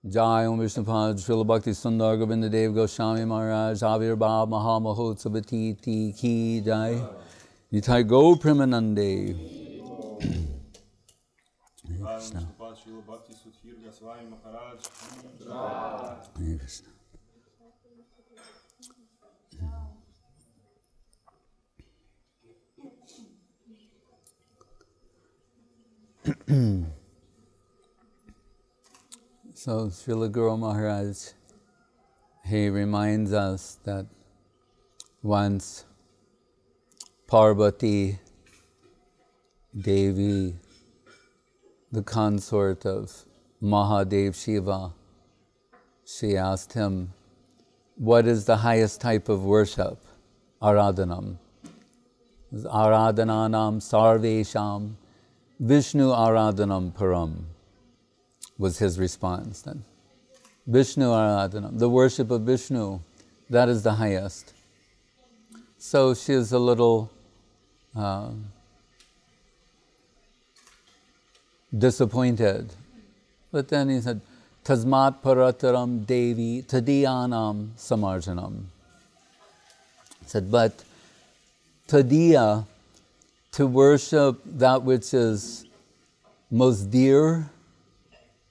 Jai Om Vishnupad Srila Bhakti Sundar Govinda Dev Goswami Maharaj Avirbhav Maha Mahotsavati Ki Jai Nitai Go Premanande. Krishna. Krishna. So Srila Guru Maharaj, he reminds us that once Parvati Devi, the consort of Mahadev Shiva, she asked him, what is the highest type of worship? Aradhanam. Aradhananam sarvesham Vishnu aradhanam param was his response then. Vishnu aradhanam, the worship of Vishnu, that is the highest. So she is a little disappointed. But then he said, Tasmat parataram devi tadiyanam samarjanam. He said, but tadiya, to worship that which is most dear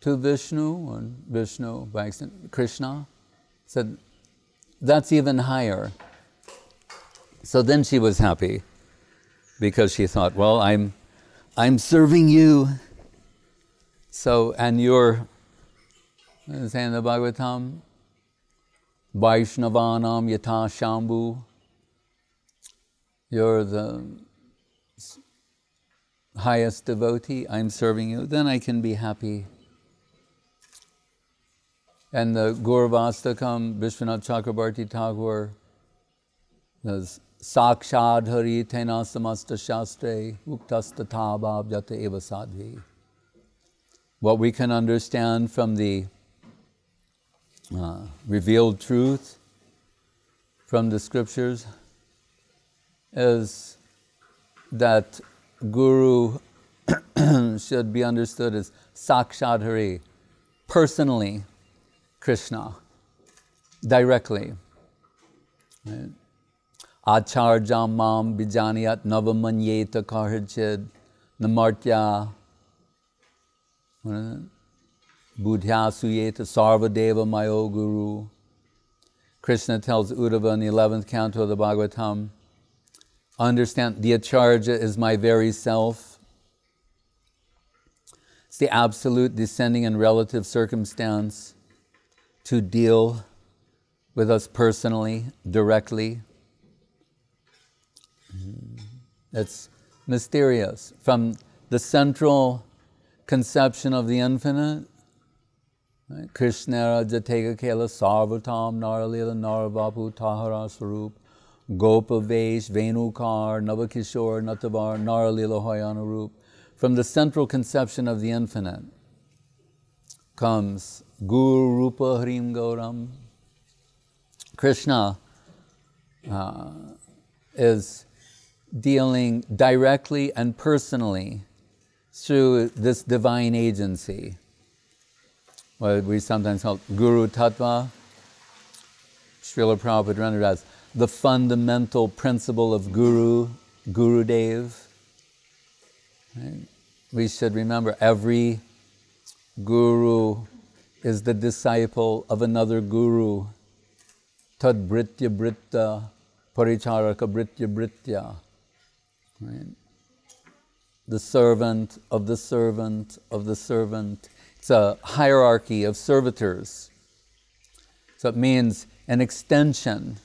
to Vishnu, or Vishnu by extension, Krishna, said that's even higher. So then she was happy because she thought, well, I'm serving you. So, and you're saying the Bhagavatam, Vaishnavanam yata shambhu, you're the highest devotee, I'm serving you, then I can be happy. And the Gauravastakam, Vishwanath Chakrabarti Thakur, says, Sakshad hari tena samasta shastre, uktasta tabab jata eva sadhi. What we can understand from the revealed truth from the scriptures is that Guru should be understood as Sakshad Hari, personally, Krishna, directly. Right? Acharjam mam bijaniyat navamanyeta karhachid namartya budhya suyeta sarvadeva mayo guru. Krishna tells Uddhava in the 11th canto of the Bhagavatam, understand, the Acharya is my very self. It's the absolute descending and relative circumstance to deal with us personally, directly. It's mysterious. From the central conception of the infinite, right? Krishnara jatega kela sarvatam naralila naravapu tahara sarup Gopa Vesh, Venukar, Navakishore, Natavar, Naralila Hoyanarup. From the central conception of the infinite comes Guru Rupa Harim Gauram. Krishna is dealing directly and personally through this divine agency. What we sometimes call Guru Tattva. Srila Prabhupada rendered as the fundamental principle of Guru, Gurudev. Right? We should remember every Guru is the disciple of another Guru. Tad Britya Britta, Paricharaka Britya Britya. Right? The servant of the servant of the servant. It's a hierarchy of servitors. So it means an extension,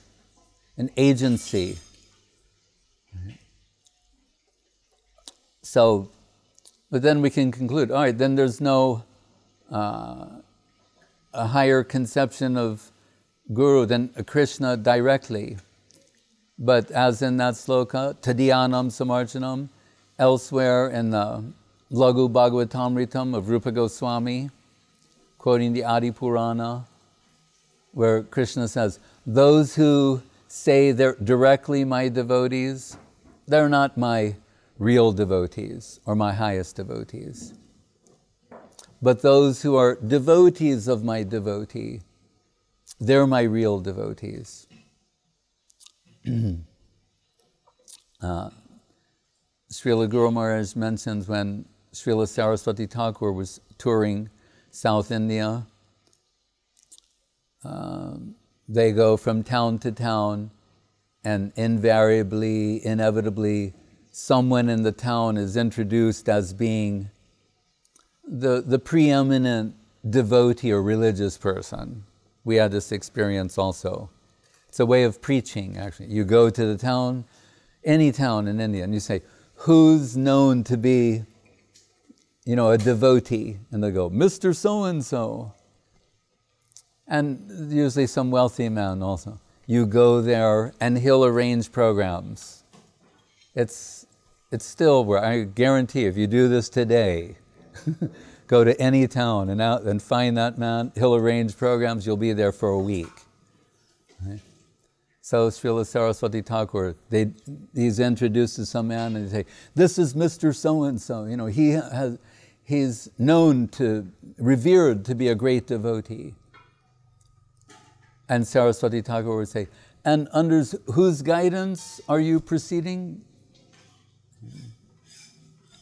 an agency. So, but then we can conclude, all right, then there's no a higher conception of Guru than Krishna directly. But as in that sloka, Tadiyanam Samarjanam, elsewhere in the Lagu Bhagavatamritam of Rupa Goswami, quoting the Adi Purana, where Krishna says, those who say they're directly my devotees, they're not my real devotees or my highest devotees. but those who are devotees of my devotee, they're my real devotees. Srila Guru Maharaj mentions when Srila Saraswati Thakur was touring South India, they go from town to town, and invariably, inevitably, someone in the town is introduced as being the preeminent devotee or religious person. We had this experience also. It's a way of preaching, actually. You go to the town, any town in India, and you say, who's known to be, a devotee? And they go, Mr. So-and-so. And usually some wealthy man also. You go there and he'll arrange programs. It's still where, I guarantee if you do this today, go to any town and find that man, he'll arrange programs, you'll be there for a week. Right? So Srila Saraswati Thakur, he's introduced to some man and they say, this is Mr. So-and-so. He's known revered to be a great devotee. And Saraswati Thakur would say, and under whose guidance are you proceeding?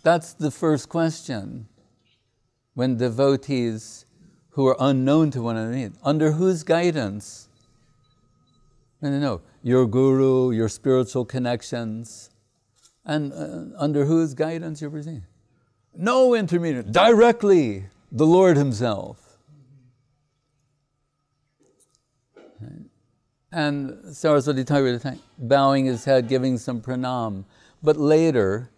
That's the first question. When devotees who are unknown to one another meet, under whose guidance? No, your guru, your spiritual connections, and under whose guidance you're proceeding? No intermediary, directly the Lord Himself. And Saraswati Thakur bowing his head, giving some pranam. But later,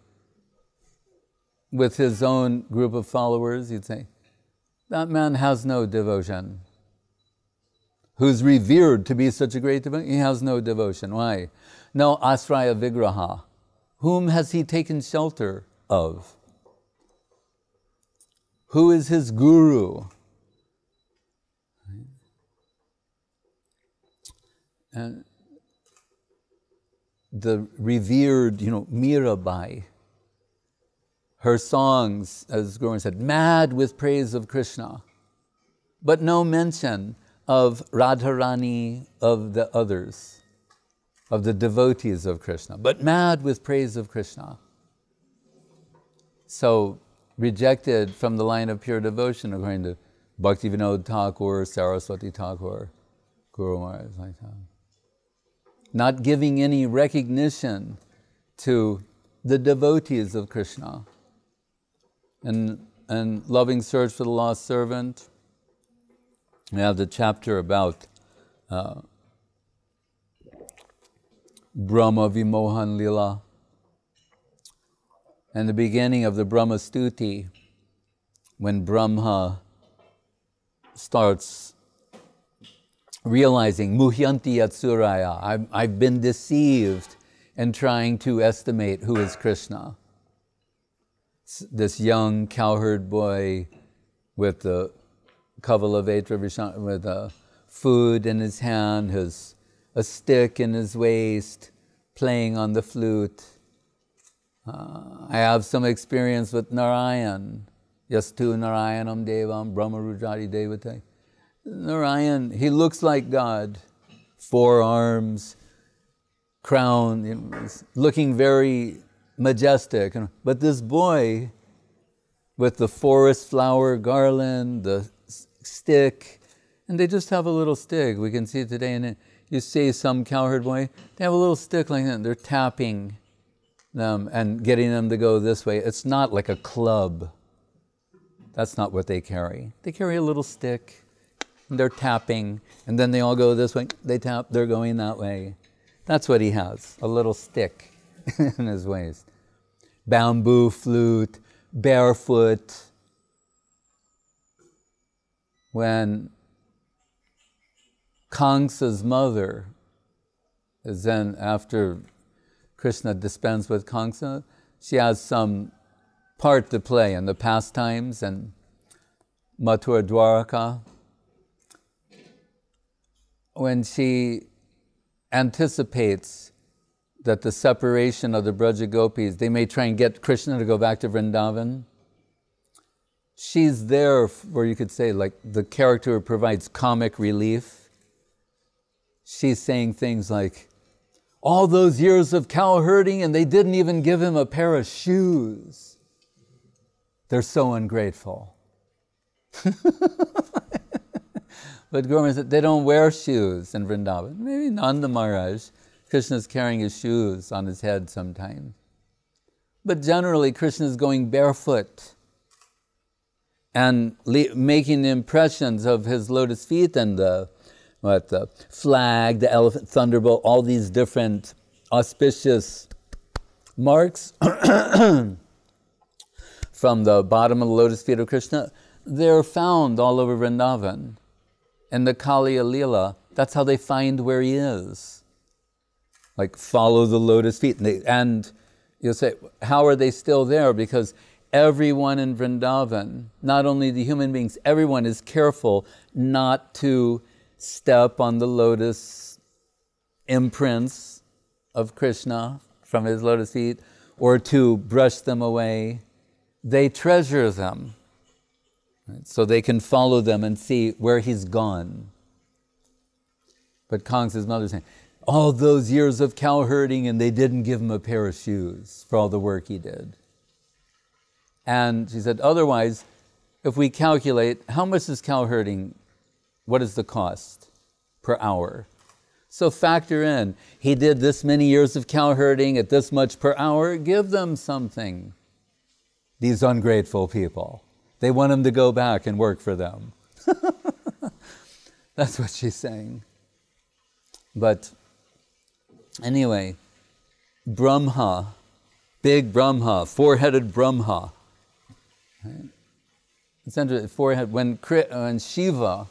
with his own group of followers, he'd say, that man has no devotion. Who's revered to be such a great devotee, he has no devotion. Why? No asraya vigraha. Whom has he taken shelter of? Who is his guru? And the revered, Mirabai, her songs, as Guru said, mad with praise of Krishna, but no mention of Radharani, of the others, of the devotees of Krishna, but mad with praise of Krishna. So rejected from the line of pure devotion, according to Bhaktivinoda Thakur, Saraswati Thakur, Guru Maharaj, like that. Not giving any recognition to the devotees of Krishna. And Loving Search for the Lost Servant, we have the chapter about Brahma Vimohan Lila. And the beginning of the Brahma Stuti, when Brahma starts realizing, Muhyanti Yatsuraya, I've been deceived in trying to estimate who is Krishna. This young cowherd boy with the Kavalavetra Vishana, with food in his hand, a stick in his waist, playing on the flute. I have some experience with Narayan. Yastu Narayanam Devam Brahma Rujari Devate. Narayan, he looks like God. 4 arms, crown, looking very majestic. But this boy, with the forest flower garland, the stick, and they just have a little stick. We can see it today. And you see some cowherd boy, they have a little stick like that. They're tapping them and getting them to go this way. It's not like a club. That's not what they carry. They carry a little stick. And they're tapping, and then they all go this way. They tap, they're going that way. That's what he has, a little stick in his waist. Bamboo flute, barefoot. When Kamsa's mother is then, after Krishna dispense with Kamsa, she has some part to play in the pastimes and Mathura Dwaraka. When she anticipates that the separation of the Braja Gopis, they may try and get Krishna to go back to Vrindavan. she's there where you could say like the character provides comic relief. She's saying things like, all those years of cow herding and they didn't even give him a pair of shoes. They're so ungrateful. But Govinda said, they don't wear shoes in Vrindavan. Maybe Nanda Maharaj, Krishna's carrying his shoes on his head sometimes. But generally, Krishna's going barefoot and making impressions of his lotus feet and the flag, the elephant, thunderbolt, all these different auspicious marks from the bottom of the lotus feet of Krishna. They're found all over Vrindavan. In the Kaliya Leela, that's how they find where he is. Like, follow the lotus feet. And you'll say, how are they still there? Because everyone in Vrindavan, not only the human beings, everyone is careful not to step on the lotus imprints of Krishna from his lotus feet or to brush them away. They treasure them, right? So they can follow them and see where he's gone. But Kamsa's mother saying, all those years of cow herding and they didn't give him a pair of shoes for all the work he did. And she said, otherwise, if we calculate, how much is cow herding? What is the cost per hour? So factor in, he did this many years of cow herding at this much per hour, give them something. These ungrateful people. They want him to go back and work for them. That's what she's saying. But anyway, Brahma, big Brahma, four-headed Brahma. Right? It's interesting, forehead. When Shiva,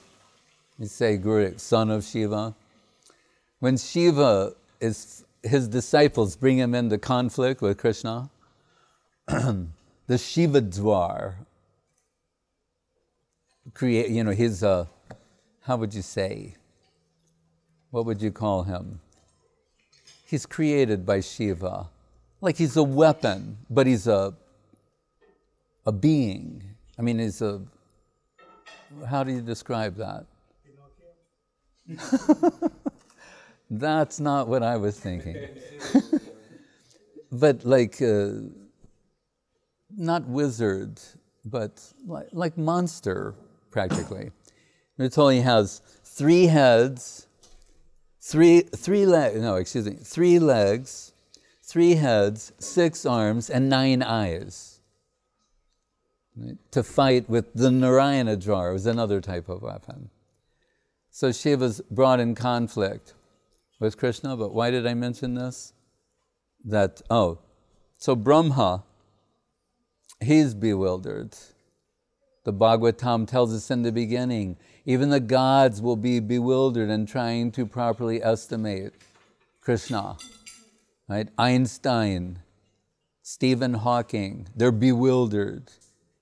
you say Guru, son of Shiva, when Shiva his disciples bring him into conflict with Krishna, the Shiva Dwar create, he's how would you say? What would you call him? He's created by Shiva. Like he's a weapon, but he's a being. I mean, how do you describe that? That's not what I was thinking. But like, not wizard, but like monster, practically. We're told he has 3 heads, 3 legs, 3 heads, 6 arms, and 9 eyes. Right? To fight with the Narayana jar was another type of weapon. So Shiva's brought in conflict with Krishna, but why did I mention this? So Brahma, he's bewildered. The Bhagavatam tells us in the beginning, even the gods will be bewildered in trying to properly estimate Krishna. Right? Einstein, Stephen Hawking, they're bewildered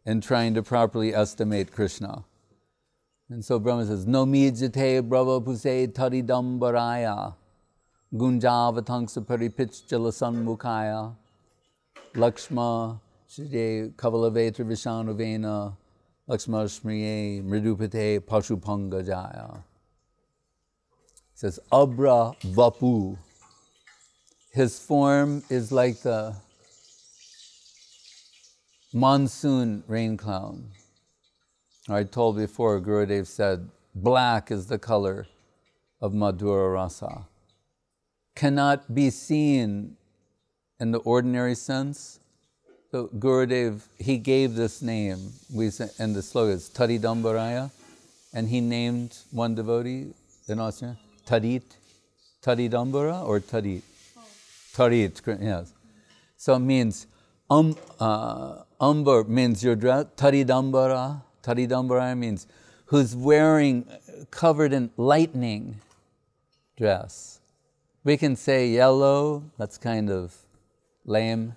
in trying to properly estimate Krishna. And so Brahma says, no mijate brava puse taridambaraya gunjavatansa paripitchala sanmukaya lakshma shide kavalavetra vishanuvena lakshma smriye mridupate pashupanga jaya. It says, abra vapu. His form is like the monsoon rain cloud. I told before, Gurudev said, black is the color of Madhura Rasa. Cannot be seen in the ordinary sense. So Gurudev, he gave this name, we say in the slokas, Taridambaraya, and he named one devotee in Austria, Tarit. Taridambara or Tarit? Tarit, yes. So it means, Ambar means your dress, Taridambara. Taridambara means who's wearing, covered in lightning dress. We can say yellow, that's kind of lame.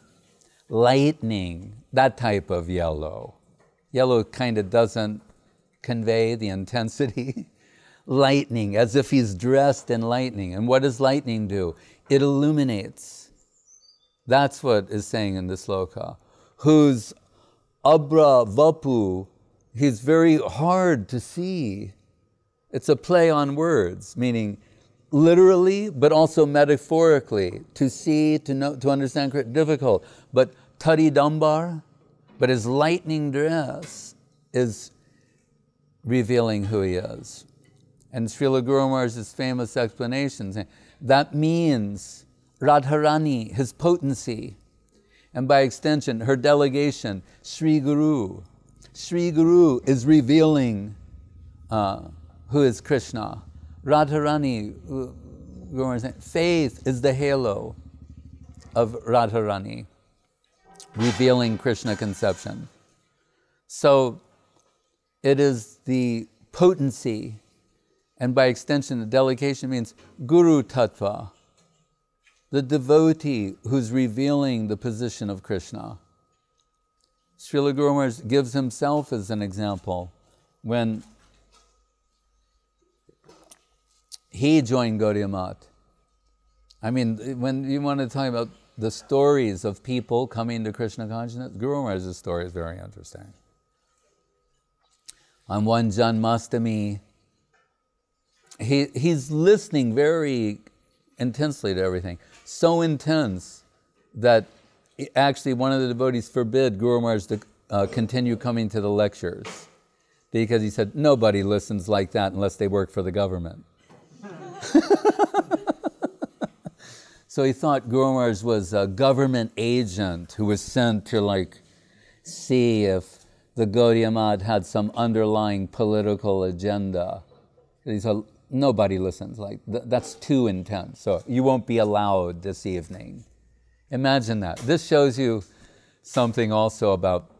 Lightning, that type of yellow. Yellow kind of doesn't convey the intensity. Lightning, as if he's dressed in lightning. And what does lightning do? It illuminates. That's what is saying in the sloka. Whose abra vapu He's very hard to see. It's a play on words, meaning literally, but also metaphorically. To see, to know, to understand, difficult. But Tari Dambar, but his lightning dress is revealing who he is. And Srila Guru Maharaj's famous explanation saying, that means Radharani, his potency, and by extension, her delegation, Sri Guru. Sri Guru is revealing who is Krishna. Radharani, Guru Maharaj saying, faith is the halo of Radharani, revealing Krishna conception. So it is the potency, and by extension, the delegation means Guru Tattva, the devotee who's revealing the position of Krishna. Srila Guru Maharaj gives himself as an example. When he joined Gaudiya Math, I mean, when you want to talk about the stories of people coming to Krishna consciousness, Guru Maharaj's story is very interesting. On one Janmashtami, he's listening very intensely to everything. So intense that actually one of the devotees forbid Guru Maharaj to continue coming to the lectures, because he said, nobody listens like that unless they work for the government. So he thought Guru Maharaj was a government agent who was sent to see if the Gaudiya Math had some underlying political agenda. He said, nobody listens, that's too intense, so you won't be allowed this evening. Imagine that. This shows you something also about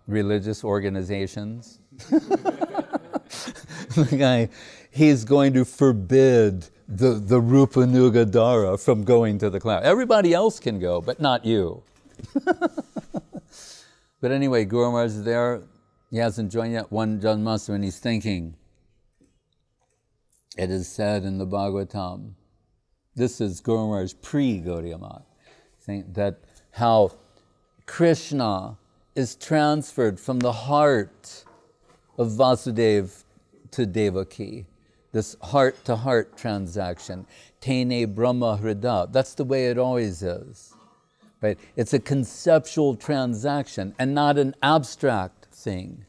religious organizations. The guy, he's going to forbid the Rupanuga Dara from going to the class. Everybody else can go, but not you. But anyway, Guru Maharaj is there. He hasn't joined yet. One Janmashtami, and he's thinking. It is said in the Bhagavatam, this is Guru Maharaj pre-Gaudiya Math, saying that how Krishna is transferred from the heart of Vasudeva to Devaki, this heart-to-heart transaction, Tene Brahma Hrida. That's the way it always is. Right? It's a conceptual transaction and not an abstract thing.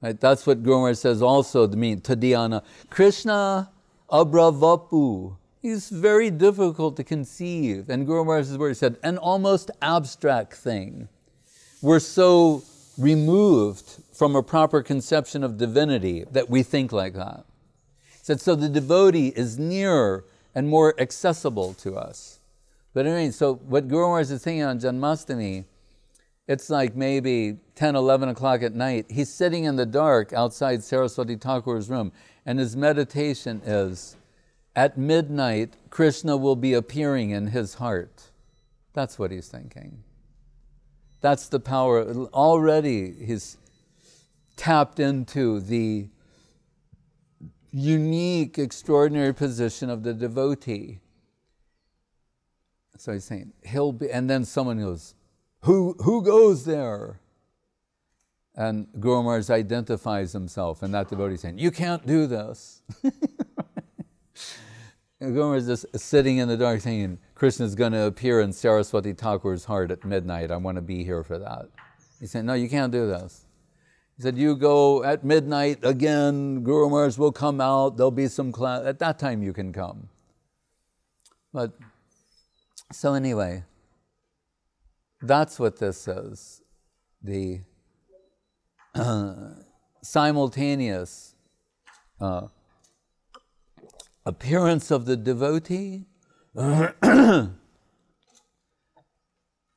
Right? That's what Guru Maharaj says also to me, Tadhyana. Krishna abravapu. He's very difficult to conceive. And Guru Maharaj's word said, an almost abstract thing. We're so removed from a proper conception of divinity that we think like that. He said, so the devotee is nearer and more accessible to us. But anyway, so what Guru Maharaj is thinking on Janmashtami, it's like maybe 10, 11 o'clock at night. He's sitting in the dark outside Saraswati Thakur's room, and his meditation is, at midnight, Krishna will be appearing in his heart. That's what he's thinking. That's the power. Already he's tapped into the unique, extraordinary position of the devotee. So he's saying, he'll be, and then someone goes, who goes there? And Guru Maharaj identifies himself, and that devotee is saying, you can't do this. And Guru Maharaj is just sitting in the dark saying, Krishna's going to appear in Saraswati Thakur's heart at midnight. I want to be here for that. He's saying, no, you can't do this. He said, you go at midnight again, Guru Maharaj will come out, there'll be some class. At that time you can come. But so anyway, that's what this is. The simultaneous appearance of the devotee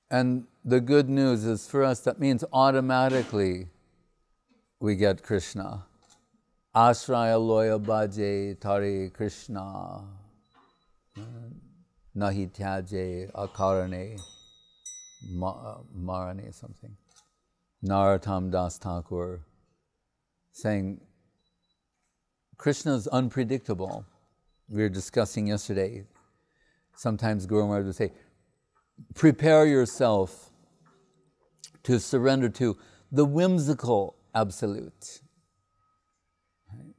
and the good news is for us, that means automatically we get Krishna. Ashraya loya bhaje tare Krishna. Nahi tyaje akarane marane something. Narottam Das Thakur saying Krishna is unpredictable. We were discussing yesterday. Sometimes Guru Maharaj would say, prepare yourself to surrender to the whimsical absolute. Right?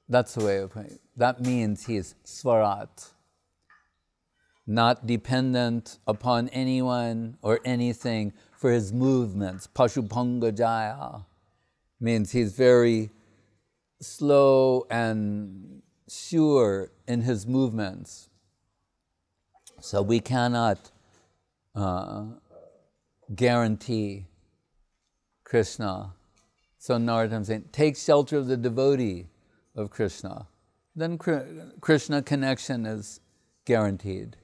That's the way of putting it. That means he is Svarat, not dependent upon anyone or anything for his movements. Pashupanga Jaya means he's very slow and sure in his movements. So we cannot guarantee Krishna. So Narottam is saying, take shelter of the devotee of Krishna. Then Krishna connection is guaranteed.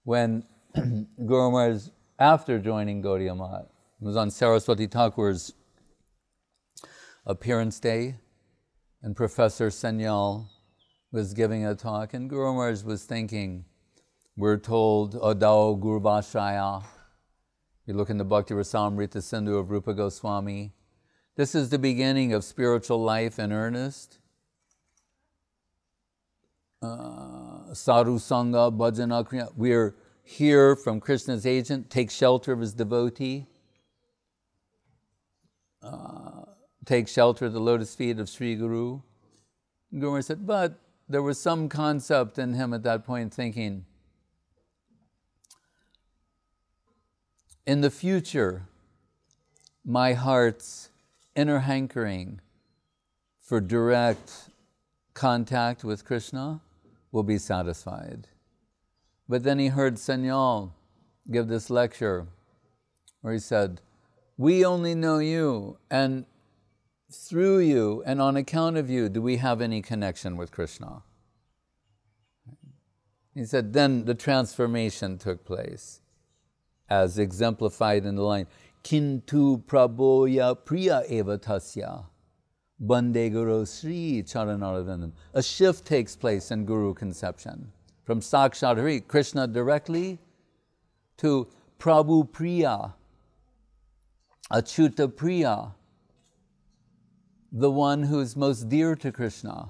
When Guru Maharaj, after joining Gaudiya Math, it was on Saraswati Thakur's appearance day, and Professor Sanyal was giving a talk, and Guru Maharaj was thinking, we're told, Adao Gurvashaya. You look in the Bhakti Rasamrita Sindhu of Rupa Goswami. This is the beginning of spiritual life in earnest. Sadhu Sangha, Bhajana Kriya. We're here from Krishna's agent, take shelter of his devotee. Take shelter of the lotus feet of Sri Guru. Guru Maharaj said, but there was some concept in him at that point thinking, in the future, my heart's inner hankering for direct contact with Krishna will be satisfied. But then he heard Sanyal give this lecture where he said, we only know you, and through you and on account of you do we have any connection with Krishna. He said, then the transformation took place, as exemplified in the line, Kintu Prabhoya Priya Eva Tasya Bande Guru Sri Charanaravinam. A shift takes place in Guru conception from Sakshat Hari, Krishna directly, to Prabhu Priya, Achyuta Priya, the one who's most dear to Krishna.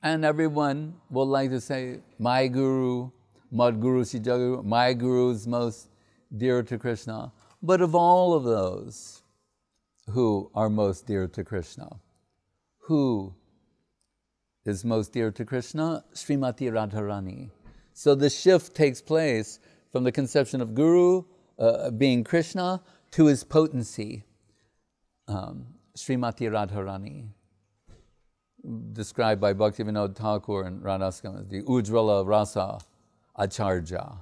And everyone will like to say, my Guru, Mad Guru Si Jaguru, my Guru is most dear to Krishna. But of all of those who are most dear to Krishna, who is most dear to Krishna? Srimati Radharani. So the shift takes place from the conception of Guru being Krishna to his potency, Srimati Radharani, described by Bhaktivinoda Thakur and Radhaskam as the Ujjvala Rasa Acharya,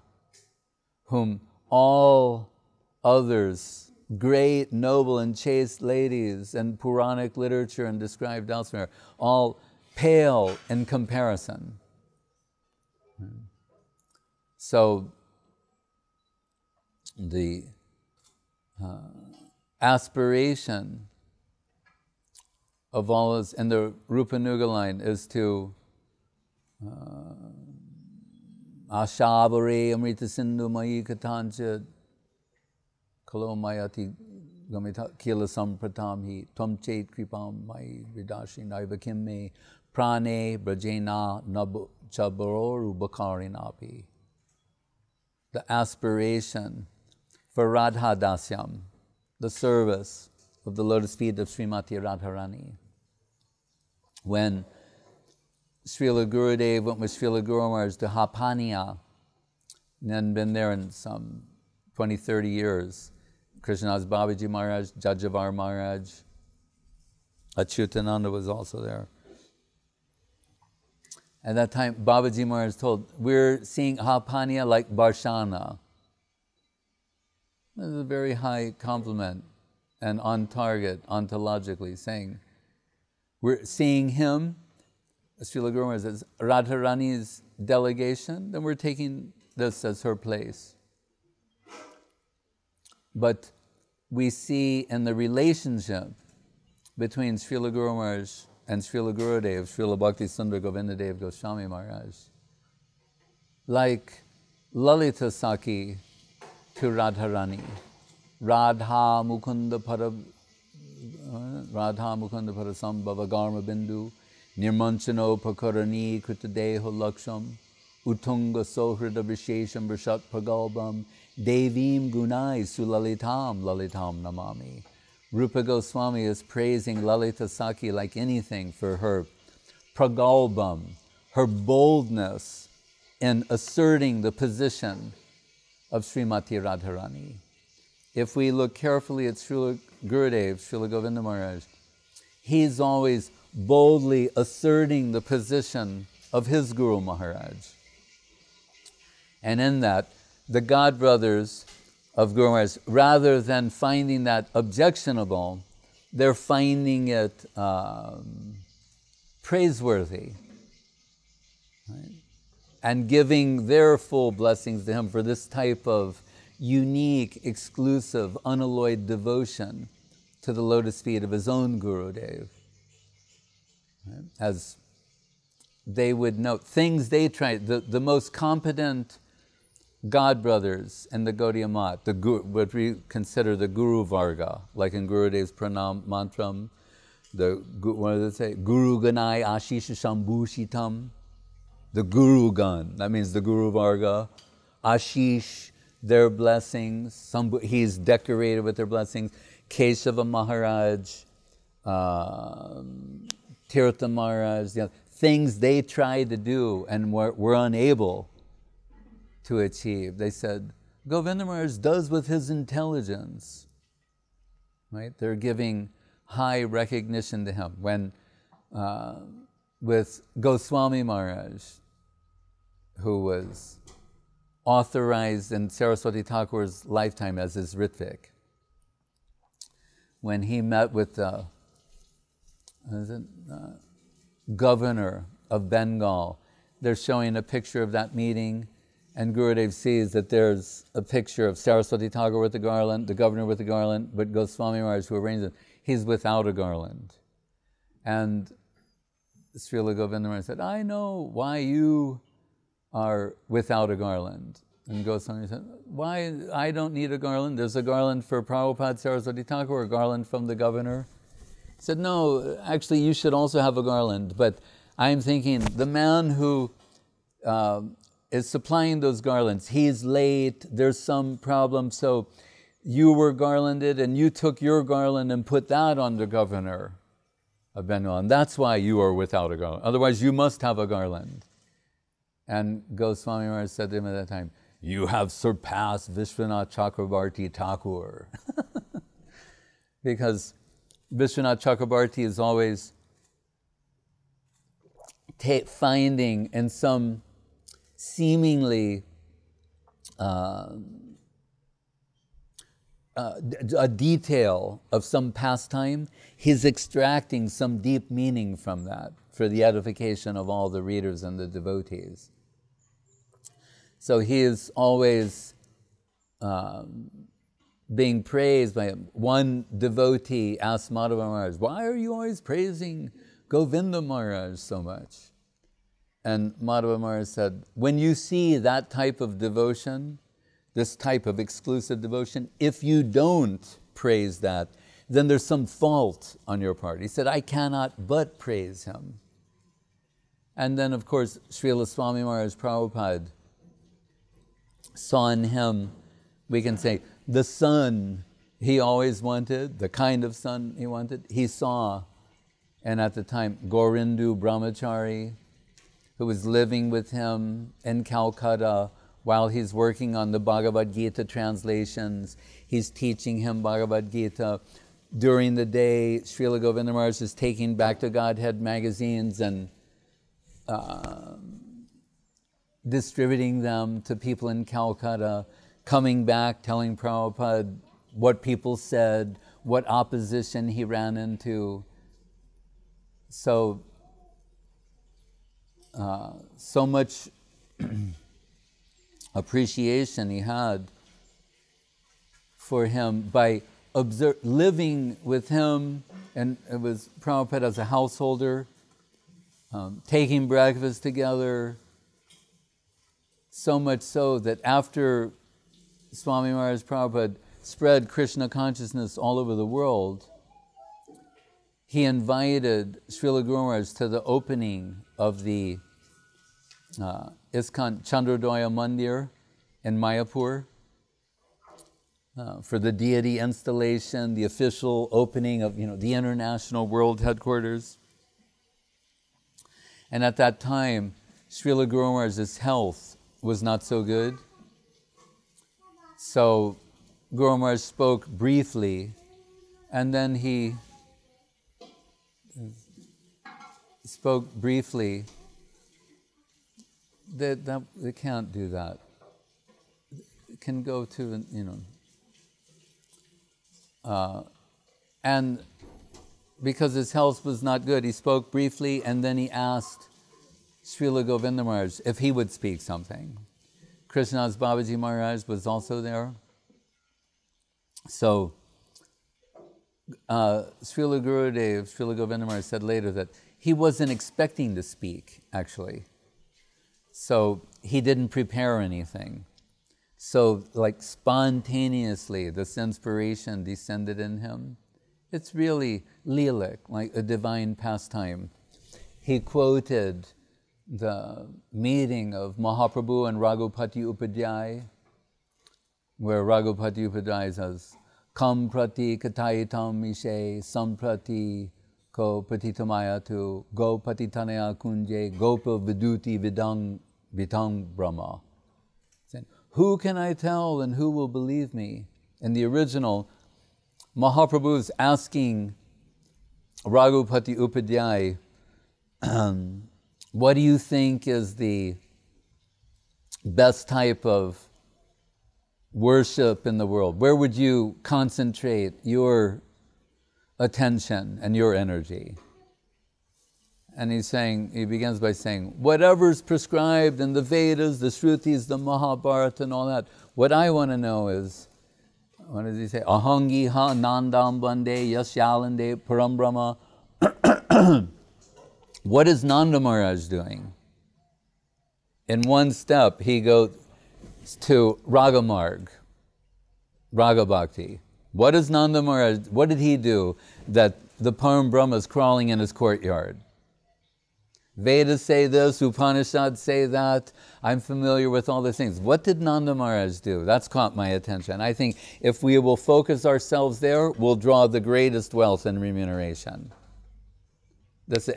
whom all others, great, noble, and chaste ladies and Puranic literature and described elsewhere, all pale in comparison. So the aspiration of all us in the Rupanuga line is to Ashabare Amrita Sindhu Mayi Katancha Kalo Mayati Gamita Kila Sampratam Hi Tvam Chet Kripam Mayi Vidashi Naivakim Me Prane Brajena Nabu Chabaroru Bakarinapi. The aspiration for Radha Dasyam, the service of the lotus feet of Srimati Radharani. When Srila Gurudev went with Srila Guru Maharaj to Hapania, and then been there in some 20, 30 years, Krishnadas Babaji Maharaj, Jajavar Maharaj, Achyutananda was also there. At that time, Babaji Maharaj told, we're seeing Hapania like Barshana. This is a very high compliment and on target, ontologically, saying, we're seeing him, Srila Guru Maharaj says, Radharani's delegation, then we're taking this as her place. But we see in the relationship between Srila Guru Maharaj and Srila Gurudev, Srila Bhakti Sundar Govinda Dev Goswami Maharaj, like Lalita Saki to Radharani, Radha Mukunda Parasambhava Garma Bindu, Nirmanchano Pakarani Kritadeho Laksham, Utunga Sohrida Vishesham Vrishat Pragalbam, Devim Gunai Sulalitam Lalitam Namami, Rupa Goswami is praising Lalita Sakhi like anything for her pragalbam, her boldness in asserting the position of Srimati Radharani. If we look carefully at Srila Gurudev, Srila Govinda Maharaj, he's always boldly asserting the position of his Guru Maharaj. And in that, the God brothers of Guru Maharaj, rather than finding that objectionable, they're finding it praiseworthy, right? And giving their full blessings to him for this type of unique, exclusive, unalloyed devotion to the lotus feet of his own Gurudev. Right? As they would note, things they tried, the most competent God brothers in the Gaudiya Math, what we consider the Guru Varga, like in Gurudev's Pranam Mantram, what does it say? Guru Ganai Ashisha Shambhushitam, the Guru Gan, that means the Guru Varga, Ashish, their blessings, he's decorated with their blessings, Kesava Maharaj, Tirtha Maharaj, things they tried to do and were unable to achieve. They said, Govinda Maharaj does with his intelligence, right? They're giving high recognition to him. When with Goswami Maharaj, who was authorized in Saraswati Thakur's lifetime as his Ritvik, when he met with the governor of Bengal, they're showing a picture of that meeting, and Gurudev sees that there's a picture of Saraswati Thakur with the garland, the governor with the garland, but Goswami Maharaj, who arranged it, he's without a garland. And Srila Govinda Maharaj said, I know why you are without a garland. And Goswami said, why? I don't need a garland. There's a garland for Prabhupada Saraswati Thakur, a garland from the governor. He said, no, actually you should also have a garland, but I'm thinking the man who is supplying those garlands, he's late, there's some problem, so you were garlanded and you took your garland and put that on the governor of Bengal, and that's why you are without a garland. Otherwise you must have a garland. And Goswami Maharaj said to him at that time, you have surpassed Vishwanath Chakrabarti Thakur. Because Vishwanath Chakrabarti is always finding in some seemingly a detail of some pastime, he's extracting some deep meaning from that for the edification of all the readers and the devotees. So he is always being praised by him. One devotee asked Madhava Maharaj, why are you always praising Govinda Maharaj so much? And Madhava Maharaj said, when you see that type of devotion, this type of exclusive devotion, if you don't praise that, then there's some fault on your part. He said, I cannot but praise him. And then, of course, Srila Swami Maharaj Prabhupada saw in him, we can say, the son he always wanted, the kind of son he wanted. He saw, and at the time, Gorindu Brahmachari, who was living with him in Calcutta while he's working on the Bhagavad Gita translations. He's teaching him Bhagavad Gita. During the day, Srila Govinda Maharaj is taking Back to Godhead magazines and distributing them to people in Calcutta, coming back, telling Prabhupada what people said, what opposition he ran into. So much appreciation he had for him by living with him, and it was Prabhupada as a householder, taking breakfast together, so much so that after Swami Maharaj Prabhupada spread Krishna consciousness all over the world, he invited Srila Guru Maharaj to the opening of the ISKCON Chandrodaya Mandir in Mayapur. for the deity installation, the official opening of the international world headquarters. And at that time, Srila Guru Maharaj's health was not so good. So Guru Maharaj spoke briefly, and then he spoke briefly. They can't do that. It can go to, and because his health was not good, he spoke briefly, and then he asked Srila Govinda Maharaj if he would speak something. Krishnadas Babaji Maharaj was also there. So Srila Gurudev, Srila Govinda Maharaj said later that he wasn't expecting to speak, actually. So he didn't prepare anything. So like spontaneously, this inspiration descended in him. It's really lilik, like a divine pastime. He quoted the meeting of Mahaprabhu and Raghupati Upadhyay, where Raghupati Upadhyay says, Kam prati katayitam mishe samprati ko patitamaya go patitanaya kunje gopa viduti vidang brahma. Who can I tell and who will believe me? In the original, Mahaprabhu is asking Raghupati Upadhyay, what do you think is the best type of worship in the world? Where would you concentrate your attention and your energy? And he begins by saying, whatever's prescribed in the Vedas, the Shrutis, the Mahabharata and all that, what I want to know is, what does he say? Ahangi ha nandam bande yasyalande param brahma. What is Nanda Maharaj doing? In one step, he goes to Raga Marg, Raga Bhakti. What is Nanda Maharaj, what did he do that the Param Brahma is crawling in his courtyard? Vedas say this, Upanishads say that. I'm familiar with all these things. What did Nanda Maharaj do? That's caught my attention. I think if we will focus ourselves there, we'll draw the greatest wealth and remuneration.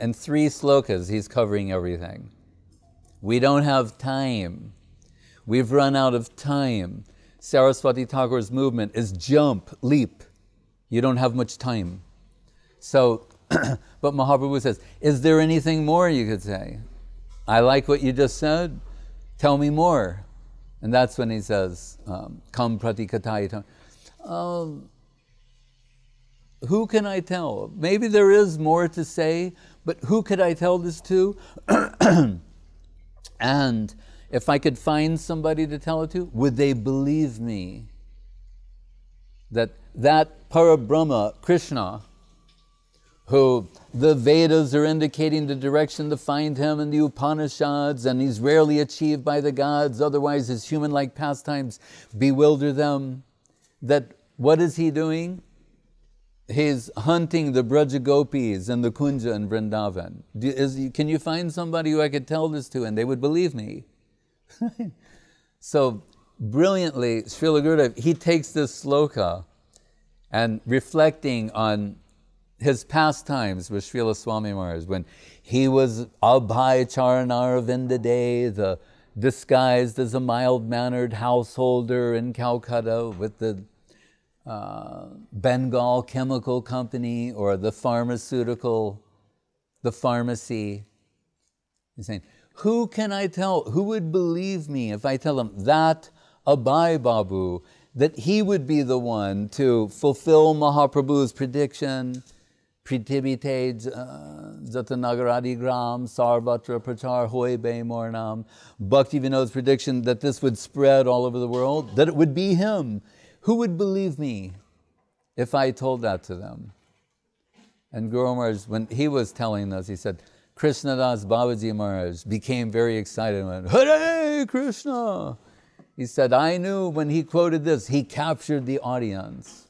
In 3 slokas, he's covering everything. We don't have time. We've run out of time. Saraswati Thakur's movement is jump, leap. You don't have much time. So, but Mahaprabhu says, is there anything more you could say? I like what you just said. Tell me more. And that's when he says, Kam pratikatayitam. Who can I tell? Maybe there is more to say, but who could I tell this to? And if I could find somebody to tell it to, would they believe me? That Parabrahma, Krishna, who the Vedas are indicating the direction to find him in the Upanishads, and he's rarely achieved by the gods, otherwise his human-like pastimes bewilder them. That what is he doing? He's hunting the Braja Gopis and the Kunja in Vrindavan. Can you find somebody who I could tell this to and they would believe me? So brilliantly, Srila Gurudev, he takes this sloka and reflecting on his pastimes with Srila Swami Maharaj, when he was Abhay Charanaravinda Day, disguised as a mild-mannered householder in Calcutta with the Bengal Chemical Company or the pharmacy. He's saying, who can I tell? Who would believe me if I tell him that Abhay Babu, that he would be the one to fulfill Mahaprabhu's prediction, Pritibite Jatanagaradi Gram, Sarvatra Prachar Hoy Be Mornam, Bhakti Vinod's prediction that this would spread all over the world, that it would be him. Who would believe me if I told that to them? And Guru Maharaj, when he was telling us, he said, Krishnadas Babaji Maharaj became very excited and went, Hare Krishna! He said, I knew when he quoted this, he captured the audience.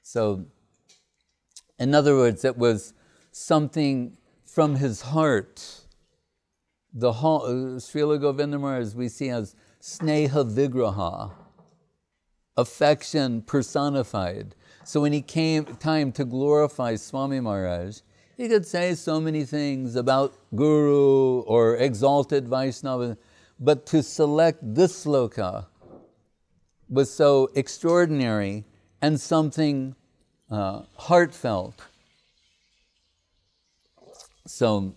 So, in other words, it was something from his heart. The Srila Govinda Maharaj we see as Sneha Vigraha. affection personified. So when he came time to glorify Swami Maharaj, he could say so many things about Guru or exalted Vaishnava, but to select this sloka was so extraordinary and something heartfelt. So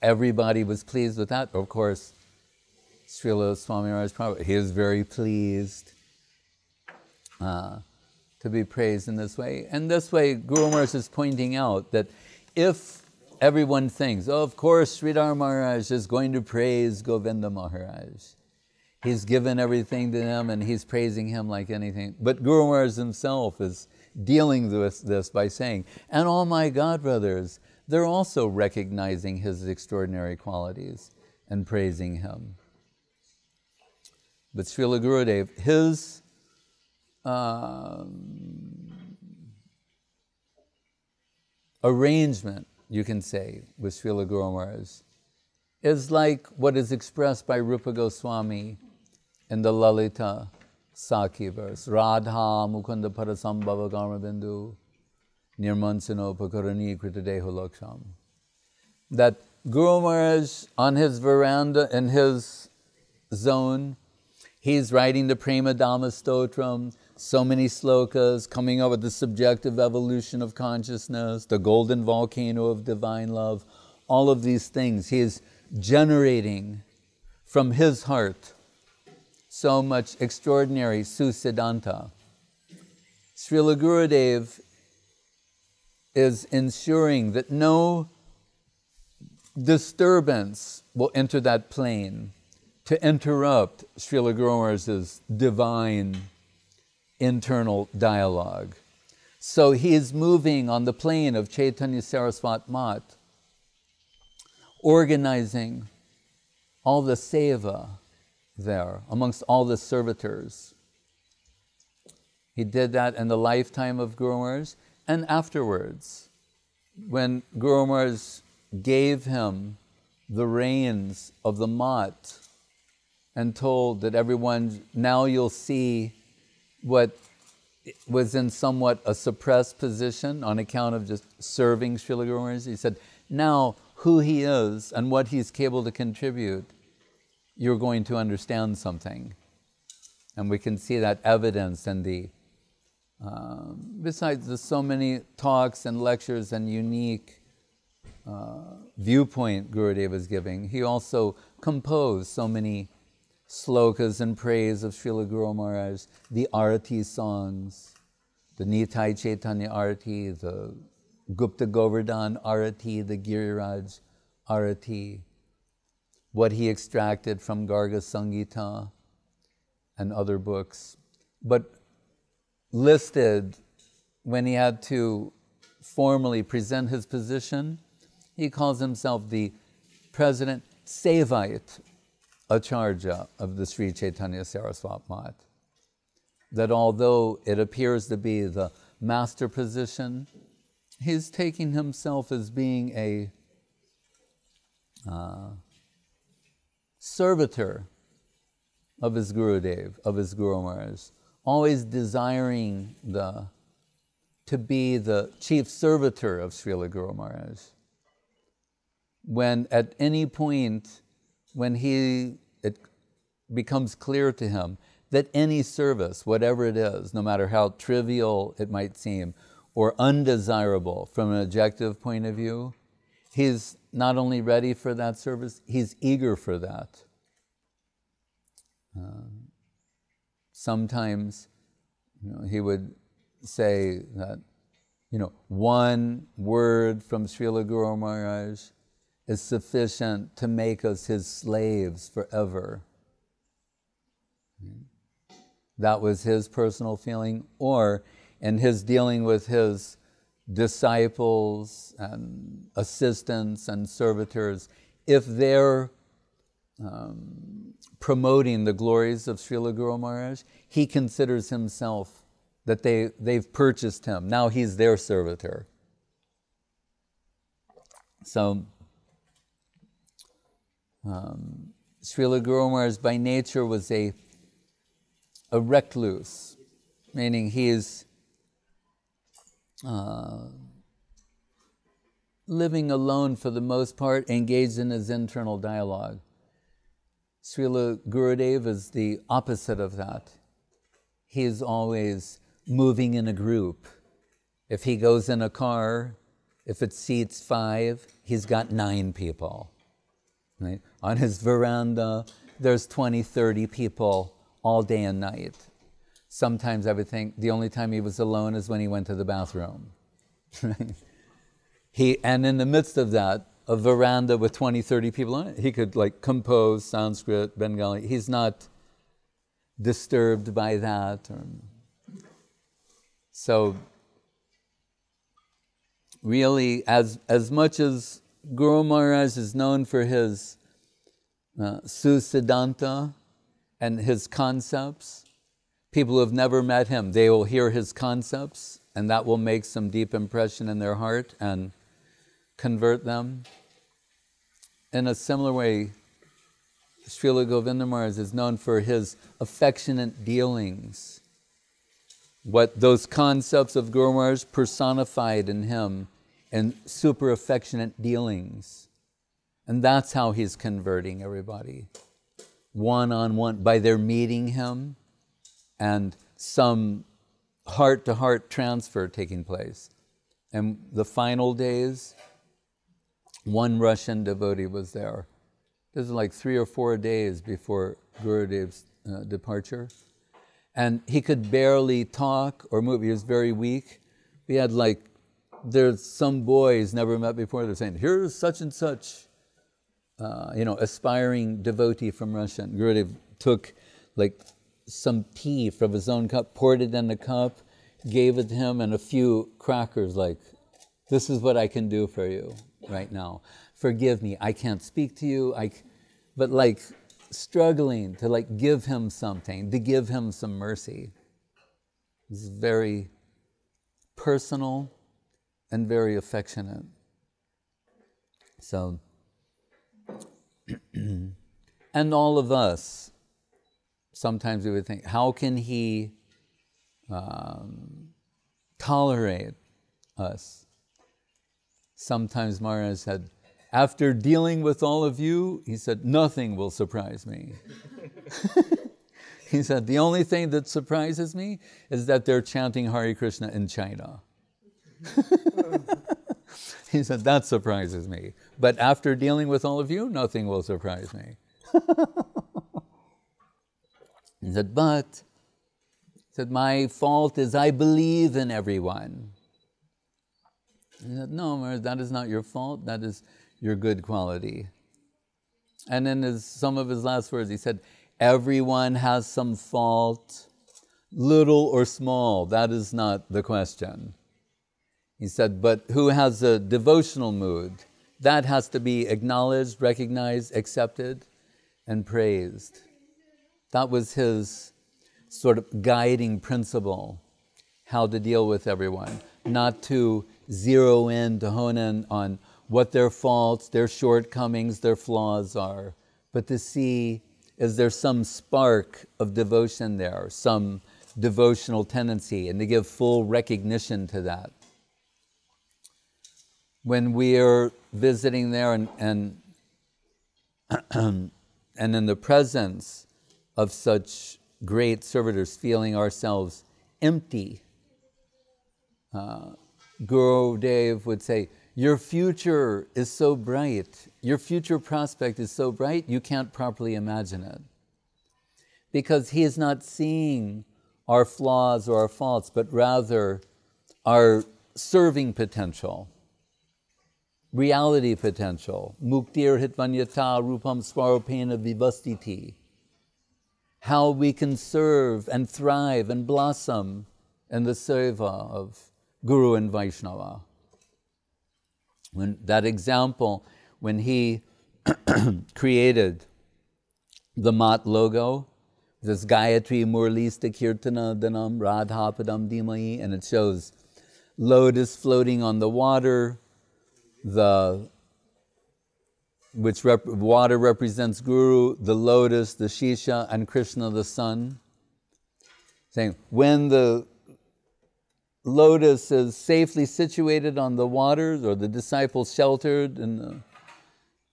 everybody was pleased with that. Of course, Srila Swami Maharaj Prabhupada, he is very pleased to be praised in this way. And this way, Guru Maharaj is pointing out that if everyone thinks, oh, of course, Sridhar Maharaj is going to praise Govinda Maharaj. He's given everything to him and he's praising him like anything. But Guru Maharaj himself is dealing with this by saying, and all my God brothers, they're also recognizing his extraordinary qualities and praising him. But Srila Gurudev, his arrangement, you can say, with Srila Guru Maharaj is like what is expressed by Rupa Goswami in the Lalita Sakhi verse. Radha Mukunda Parasambhava Garmabindu Nirmansino Pakarani Kritadeho Laksham. That Guru Maharaj on his veranda, in his zone, he's writing the Prema Dhamma Stotram, so many slokas, coming up with the subjective evolution of consciousness, the golden volcano of divine love, all of these things. He is generating from his heart so much extraordinary susiddhanta. Srila Gurudev is ensuring that no disturbance will enter that plane to interrupt Srila Guru Maharaj's divine internal dialogue. So he is moving on the plane of Chaitanya Saraswat Mat, organizing all the seva there amongst all the servitors. He did that in the lifetime of Guru Maharaj, and afterwards, when Guru Maharaj gave him the reins of the Mat and told that everyone, now you'll see what was in somewhat a suppressed position on account of just serving Srila Guru Maharaj. He said, now who he is and what he's capable to contribute, you're going to understand something. And we can see that evidence in the, besides the so many talks and lectures and unique viewpoint Gurudev was giving, he also composed so many slokas in praise of Srila Guru Maharaj, the Arati songs, the Nitai Chaitanya Arati, the Gupta Govardhan Arati, the Giriraj Arati, what he extracted from Garga Sangita and other books. But listed when he had to formally present his position, he calls himself the President Sevait Acharya of the Sri Chaitanya Saraswat Mat. That although it appears to be the master position, he's taking himself as being a servitor of his Gurudev, of his Guru Maharaj, always desiring to be the chief servitor of Srila Guru Maharaj. When at any point, when it becomes clear to him that any service, whatever it is, no matter how trivial it might seem, or undesirable from an objective point of view, he's not only ready for that service, he's eager for that. Sometimes, he would say that, one word from Srila Guru Maharaj is sufficient to make us his slaves forever. That was his personal feeling, or in his dealing with his disciples and assistants and servitors, if they're promoting the glories of Srila Guru Maharaj, he considers himself that they've purchased him. Now he's their servitor. So, Srila Guru Maharaj by nature was a recluse. meaning he's living alone for the most part, engaged in his internal dialogue. Srila Gurudev is the opposite of that. He is always moving in a group. If he goes in a car, if it seats 5, he's got 9 people. Right? On his veranda, there's 20, 30 people all day and night. Sometimes I would think the only time he was alone is when he went to the bathroom. And in the midst of that, a veranda with 20, 30 people on it, he could like compose Sanskrit, Bengali. He's not disturbed by that. So really, as much as Guru Maharaj is known for his Susiddhanta and his concepts, people who have never met him, they will hear his concepts, and that will make some deep impression in their heart and convert them. In a similar way, Srila Govinda Maharaj is known for his affectionate dealings. What those concepts of Guru Maharaj personified in him in super affectionate dealings. And that's how he's converting everybody. One-on-one, by their meeting him and some heart-to-heart transfer taking place. And the final days, one Russian devotee was there. This was like 3 or 4 days before Gurudev's departure. And he could barely talk or move. He was very weak. We had like, there's some boys never met before. They're saying, here's such and such, aspiring devotee from Russia. And Gurudev took like some tea from his own cup, poured it in a cup, gave it to him, and a few crackers like, this is what I can do for you right now. Forgive me, I can't speak to you, but like struggling to like give him something, to give him some mercy. It's very personal and very affectionate. So, and all of us, sometimes we would think, how can he tolerate us? Sometimes Maharaj said, after dealing with all of you, he said, nothing will surprise me. He said, the only thing that surprises me is that they're chanting Hare Krishna in China. He said, that surprises me. But after dealing with all of you, nothing will surprise me. He said, my fault is I believe in everyone. He said, no, Maharaj, that is not your fault, that is your good quality. And in some of his last words, he said, everyone has some fault, little or small, that is not the question. He said, but who has a devotional mood, that has to be acknowledged, recognized, accepted, and praised. That was his sort of guiding principle, how to deal with everyone, not to zero in, to hone in on what their faults, their shortcomings, their flaws are, but to see, is there some spark of devotion there, some devotional tendency, and to give full recognition to that. When we are visiting there and in the presence of such great servitors, feeling ourselves empty, Gurudev would say, your future is so bright, your future prospect is so bright, you can't properly imagine it. Because he is not seeing our flaws or our faults, but rather our serving potential, reality potential. Muktir hitvanyata rupam swaropena vivastiti. How we can serve and thrive and blossom in the seva of Guru and Vaishnava. When that example, when he created the Mat logo, this Gayatri Murlista Kirtana Danam Radha Padam Dhimai, and it shows lotus floating on the water, water represents Guru, the lotus, the Shisha, and Krishna, the sun. saying, when the lotus is safely situated on the waters, or the disciples sheltered in the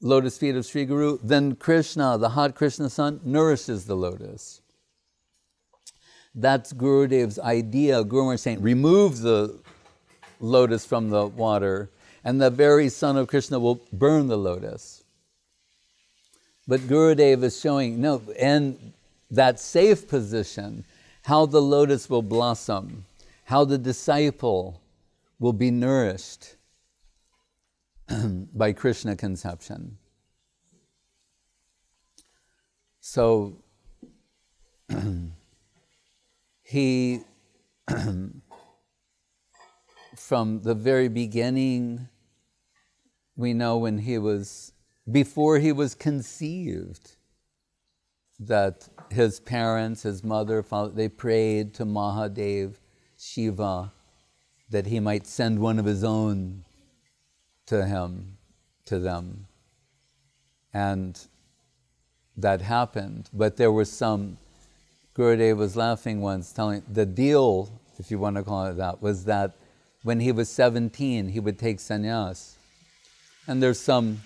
lotus feet of Sri Guru, then Krishna, the hot Krishna sun, nourishes the lotus. That's Gurudev's idea. Guru Maharaj is saying, remove the lotus from the water, and the very sun of Krishna will burn the lotus. But Gurudev is showing, no, in that safe position, how the lotus will blossom, how the disciple will be nourished by Krishna conception. So he, from the very beginning, we know when he was, before he was conceived, that his parents, his mother, father, they prayed to Mahadev, Shiva, that he might send one of his own to him, to them. And that happened. But there was some, Gurudev was laughing once, telling, the deal, if you want to call it that, was that when he was 17, he would take sannyas. And there's some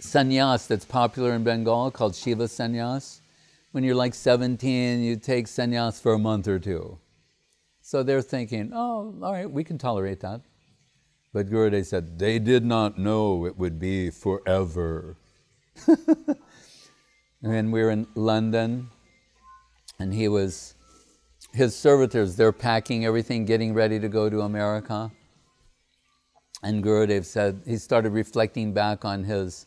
sannyas that's popular in Bengal called Shiva sannyas. When you're like 17, you take sannyas for a month or two. So they're thinking, oh, all right, we can tolerate that. But Gurudev said, they did not know it would be forever. And we were in London, and his servitors, they're packing everything, getting ready to go to America. And Gurudev said, he started reflecting back on his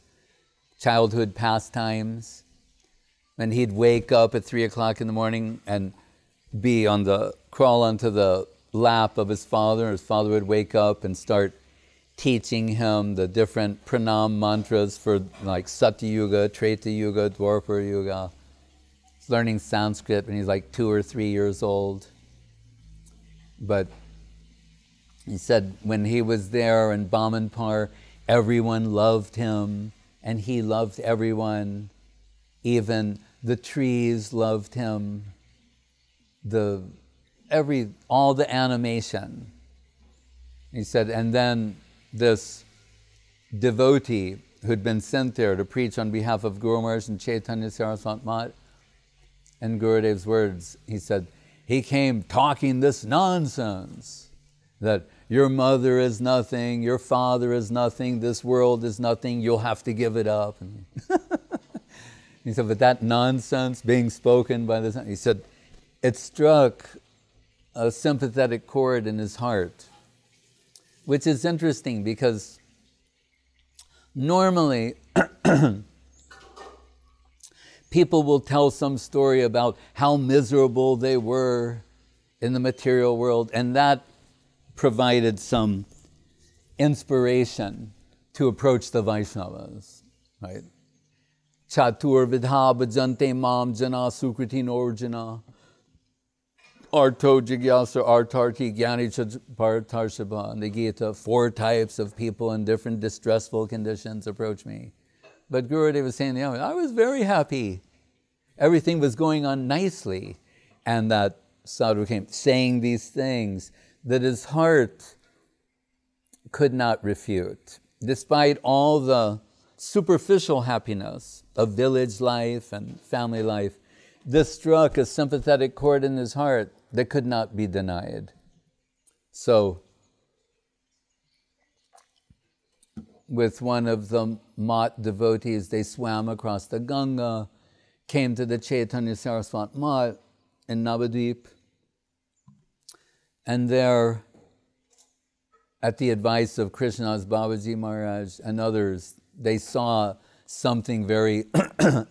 childhood pastimes. And he'd wake up at 3 o'clock in the morning and crawl onto the lap of his father. His father would wake up and start teaching him the different pranam mantras for like Satya Yuga, Treta Yuga, Dwapara Yuga. He's learning Sanskrit when he's like 2 or 3 years old. But he said when he was there in Bamanpur, everyone loved him and he loved everyone. Even the trees loved him. All the animation. He said, and then this devotee who'd been sent there to preach on behalf of Guru Maharaj and Chaitanya Saraswati Mat, and Gurudev's words, he said, he came talking this nonsense, that your mother is nothing, your father is nothing, this world is nothing, you'll have to give it up. He said, but that nonsense being spoken by this, he said, it struck a sympathetic chord in his heart, which is interesting because normally people will tell some story about how miserable they were in the material world, and that provided some inspiration to approach the Vaishnavas, right? Chatur vidha bhajante mam jana sukriti norjana arto jigyasa artarti gyani partarshabha. In the Gita, 4 types of people in different distressful conditions approach me. But Gurudev was saying, I was very happy. Everything was going on nicely. And that sadhu came saying these things that his heart could not refute. Despite all the superficial happiness of village life and family life, this struck a sympathetic chord in his heart that could not be denied. So, with one of the Mat devotees, they swam across the Ganga, came to the Chaitanya Saraswati Mat in Navadvip, and there, at the advice of Krishnadas Babaji Maharaj and others, they saw something very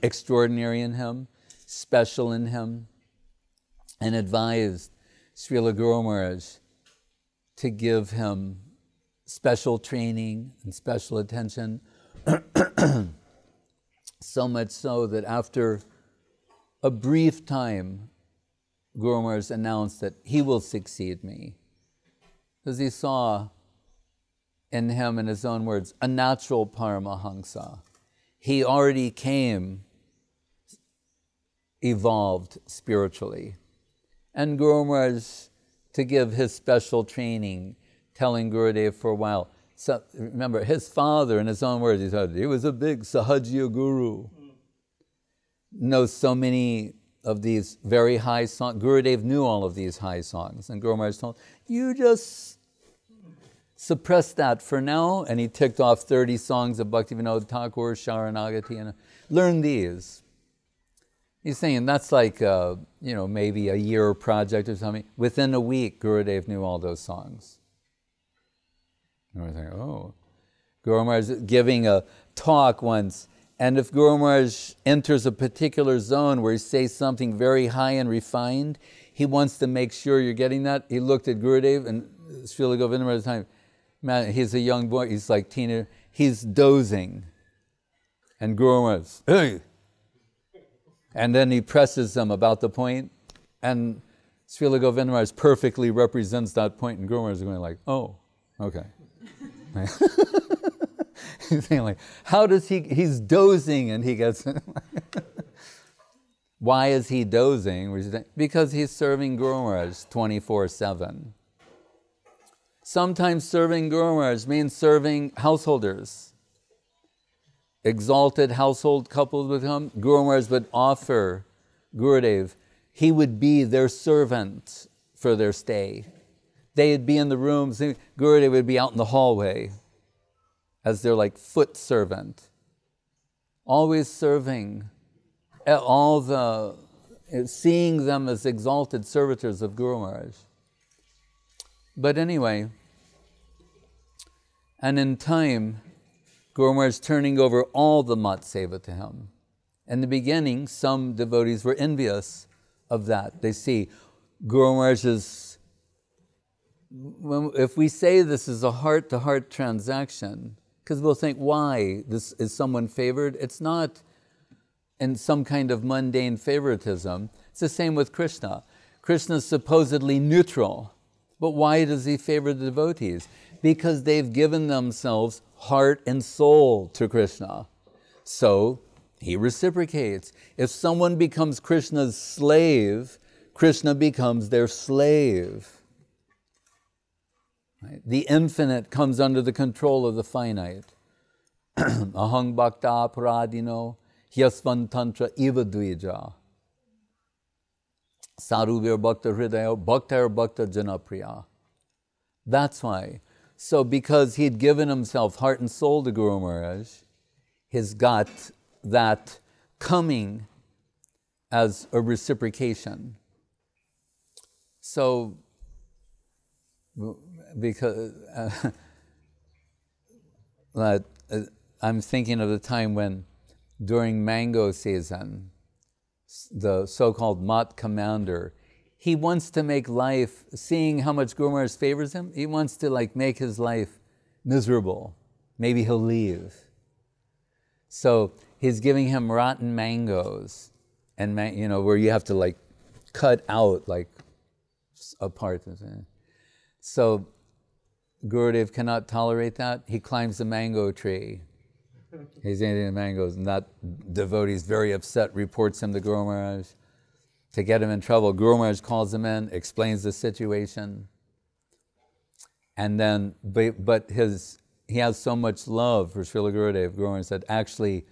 extraordinary in him, special in him, and advised Srila Guru Maharaj to give him special training and special attention. So much so that after a brief time, Guru Maharaj announced that he will succeed me. Because he saw in him, in his own words, a natural Paramahansa. He already came evolved spiritually. And Guru Maharaj, to give his special training, telling Gurudev for a while. So, remember, his father, in his own words, he said, he was a big Sahajya Guru. Knows so many of these very high songs. Gurudev knew all of these high songs. And Guru Maharaj told him, you just suppress that for now. And he ticked off 30 songs of Bhaktivinoda Thakur, Sharanagati, and learn these. He's saying that's like, maybe a year project or something. Within a week, Gurudev knew all those songs. And we're thinking, oh. Guru Maharaj giving a talk once, and if Guru Maharaj enters a particular zone where he says something very high and refined, he wants to make sure you're getting that. He looked at Gurudev, and Srila Govinda Maharaj at the time, man, he's a young boy, he's like teenager, he's dozing. And Guru Maharaj, hey! And then he presses them about the point, and Srila Govinda Maharaj perfectly represents that point, and Guru Maharaj is going like, oh, okay. He's saying like, how does he's dozing and he gets, why is he dozing? Because he's serving Guru Maharaj 24/7. Sometimes serving Guru Maharaj means serving householders. Exalted household couples with him, Guru Maharaj would offer Gurudev, he would be their servant for their stay. They'd be in the rooms, Gurudev would be out in the hallway as their like foot servant. Always serving, seeing them as exalted servitors of Guru Maharaj. But anyway, and in time, Guru Maharaj turning over all the mat seva to him. In the beginning, some devotees were envious of that. They see Guru Maharaj's, if we say this is a heart-to-heart transaction, because we'll think, why? Is someone favored? It's not in some kind of mundane favoritism. It's the same with Krishna. Krishna is supposedly neutral, but why does he favor the devotees? Because they've given themselves heart and soul to Krishna. So he reciprocates. If someone becomes Krishna's slave, Krishna becomes their slave. Right? The infinite comes under the control of the finite. Ahang bhakta paradino hyasvan tantra iva dvija. Sarubhir bhakta hridaya bhaktar bhakta janapriya. That's why. So because he'd given himself heart and soul to Guru Maharaj, he's got that coming as a reciprocation. So, because I'm thinking of the time when, during mango season, the so-called Mat commander, he wants to make life, seeing how much Guru Maharaj favors him, he wants to like make his life miserable. Maybe he'll leave. So he's giving him rotten mangoes, and where you have to like cut out like a part. So Gurudev cannot tolerate that. He climbs the mango tree. He's eating the mangoes, and that devotee is very upset, reports him to Guru Maharaj. To get him in trouble, Guru Maharaj calls him in, explains the situation. And then, but he has so much love for Srila Gurudev. Guru Maharaj said, actually,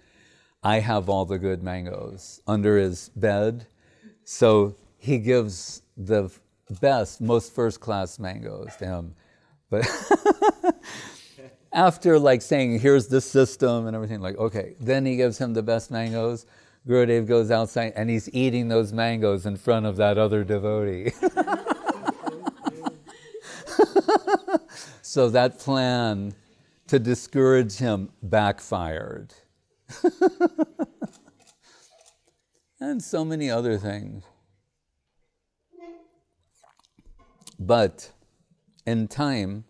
I have all the good mangoes under his bed. So he gives the best, most first-class mangoes to him. But after like saying, here's the system and everything, like, okay, then he gives him the best mangoes. Gurudev goes outside and he's eating those mangoes in front of that other devotee. So that plan to discourage him backfired. And so many other things. But in time,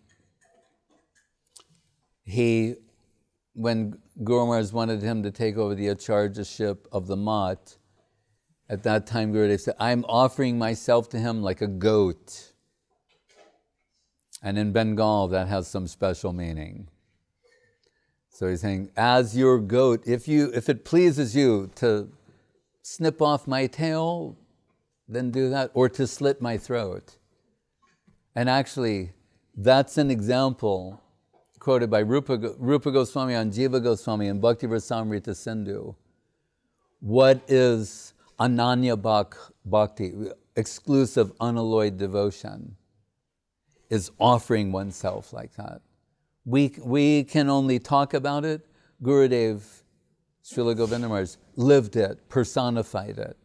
when Guru Maharaj wanted him to take over the acharjaship of the Mat, at that time Gurudev said, I'm offering myself to him like a goat. And in Bengal, that has some special meaning. So he's saying, as your goat, if it pleases you to snip off my tail, then do that, or to slit my throat. And actually, that's an example quoted by Rupa Goswami on Jiva Goswami and Bhakti Rasamrita Sindhu. What is Ananya Bhakti, exclusive, unalloyed devotion, is offering oneself like that. We can only talk about it. Gurudev, Srila Govinda Maharaj, lived it, personified it.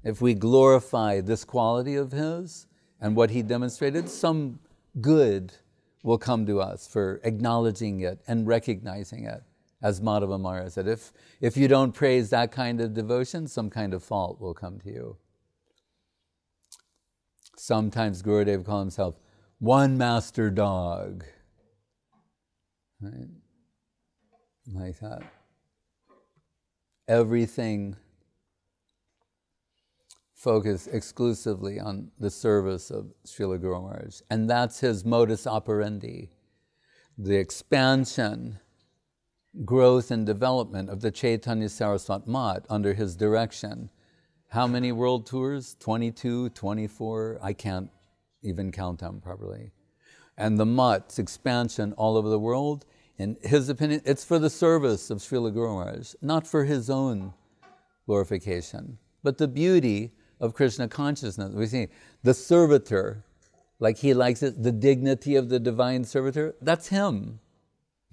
If we glorify this quality of his and what he demonstrated, some good will come to us for acknowledging it and recognizing it. As Madhava Maharaj said, if you don't praise that kind of devotion, some kind of fault will come to you. Sometimes Gurudev called himself one master dog. Right? Like that. Everything focused exclusively on the service of Srila Guru Maharaj. And that's his modus operandi. The expansion, growth and development of the Chaitanya Saraswat Mat under his direction. How many world tours? 22, 24? I can't even count them properly. And the Mat's expansion all over the world, in his opinion, it's for the service of Srila Guru Maharaj, not for his own glorification. But the beauty of Krishna consciousness, we see the servitor, like he likes it, the dignity of the divine servitor, that's him.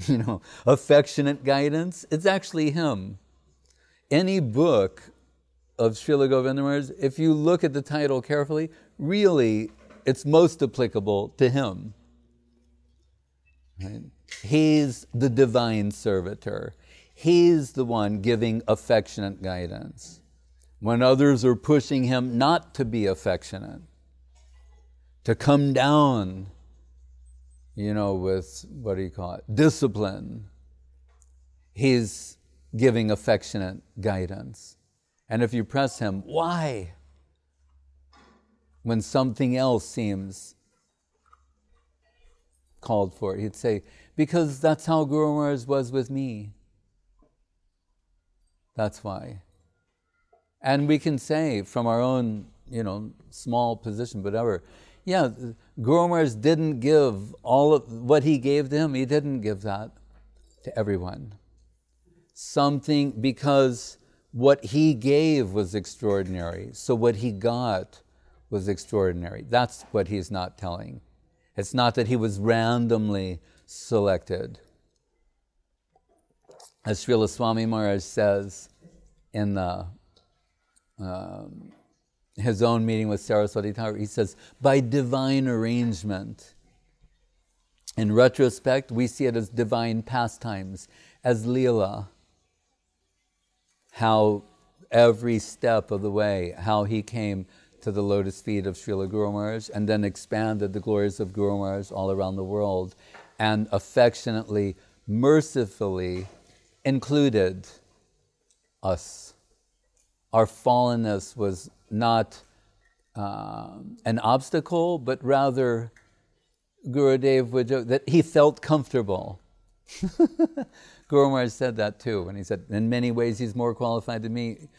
You know, affectionate guidance, it's actually him. Any book of Srila Govinda Maharaj, if you look at the title carefully, really it's most applicable to him. Right? He's the divine servitor. He's the one giving affectionate guidance. When others are pushing him not to be affectionate, to come down, you know, with, what do you call it, discipline, he's giving affectionate guidance. And if you press him, why? When something else seems called for, he'd say, because that's how Guru Maharaj was with me. That's why. And we can say from our own, you know, small position, whatever, yeah, Guru Maharaj didn't give all of what he gave to him, he didn't give that to everyone. Something, because what he gave was extraordinary, so what he got was extraordinary. That's what he's not telling. It's not that he was randomly selected. As Srila Swami Maharaj says in his own meeting with Saraswati Thakur, he says, by divine arrangement. In retrospect, we see it as divine pastimes, as Leela, how every step of the way, how he came to the lotus feet of Srila Guru Maharaj and then expanded the glories of Guru Maharaj all around the world and affectionately, mercifully included us. Our fallenness was not an obstacle, but rather Gurudev would joke that he felt comfortable. Guru Maharaj said that too, when he said, in many ways he's more qualified than me.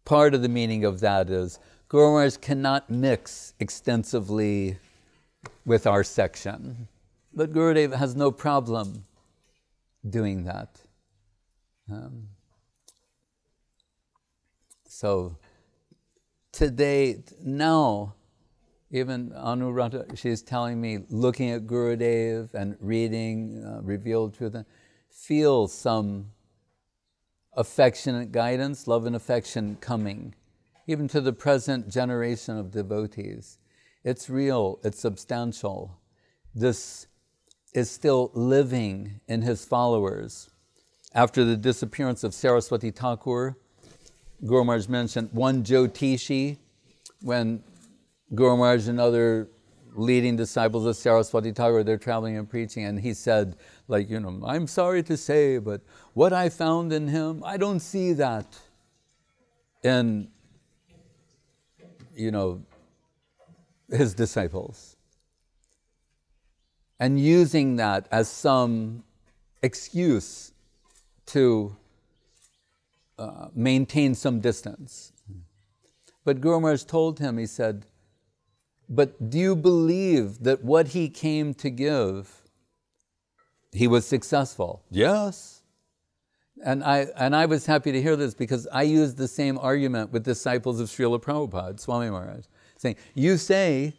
Part of the meaning of that is Guru Maharaj cannot mix extensively with our section. But Gurudev has no problem doing that. So today, now, even Anuradha, she's telling me, looking at Gurudev and reading Revealed Truth, feel some affectionate guidance, love and affection coming, even to the present generation of devotees. It's real, it's substantial. This is still living in his followers. After the disappearance of Saraswati Thakur, Guru Maharaj mentioned one Jyotishi, when Guru Maharaj and other leading disciples of Saraswati Thakur, they're traveling and preaching, and he said, like, you know, I'm sorry to say, but what I found in him, I don't see that in, you know, his disciples. And using that as some excuse to maintain some distance. But Guru Maharaj told him, he said, but do you believe that what he came to give, he was successful? Yes. And I was happy to hear this, because I used the same argument with disciples of Srila Prabhupada, Swami Maharaj, saying, you say,